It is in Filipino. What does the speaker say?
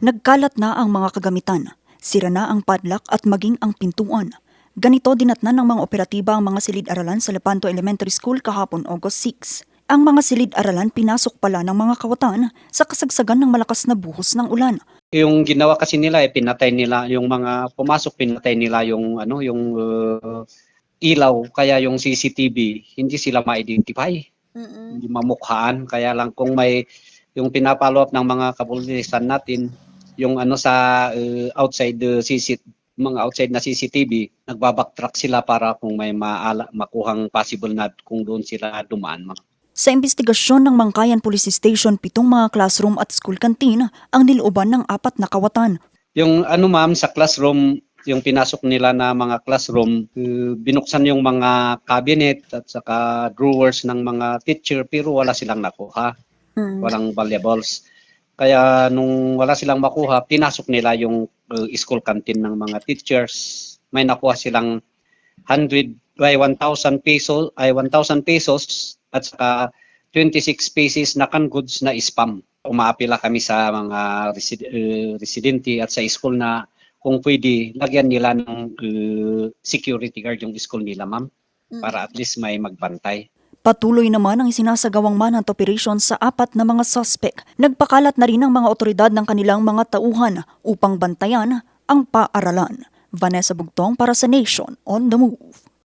Nagkalat na ang mga kagamitan, sira na ang padlock at maging ang pintuan. Ganito dinatnan ng mga operatiba ang mga silid-aralan sa Lepanto Elementary School kahapon August 6. Ang mga silid-aralan pinasok pala ng mga kawatan sa kasagsagan ng malakas na buhos ng ulan. Yung ginawa kasi nila pinatay nila yung mga pumasok, pinatay nila yung ilaw, kaya yung CCTV hindi sila ma-identify. Hindi mamukhaan, kaya lang kung may yung pinapollow up ng mga kapulisan natin yung sa outside the mga outside na CCTV, nagbabacktrack sila para kung may makuhang possible na kung doon sila dumaan. Sa investigasyon ng Mangkayan Police Station, 7 mga classroom at school canteen ang nilooban ng 4 na kawatan. Yung ma'am, sa classroom, yung pinasok nila na mga classroom, binuksan yung mga cabinet at saka drawers ng mga teacher pero wala silang nakuha. Walang valuables. Kaya nung wala silang makuha, pinasok nila yung school canteen ng mga teachers. May nakuha silang 100 by 1,000 pesos at saka 26 pieces na canned goods na spam. Umaapila kami sa mga residente at sa school na kung pwede, lagyan nila ng security guard yung school nila, ma'am, para at least may magbantay. Patuloy naman ang isinasagawang manhunt operation sa 4 na mga suspect. Nagpakalat na rin ang mga otoridad ng kanilang mga tauhan upang bantayan ang paaralan. Vanessa Bugtong para sa Nation on the Move.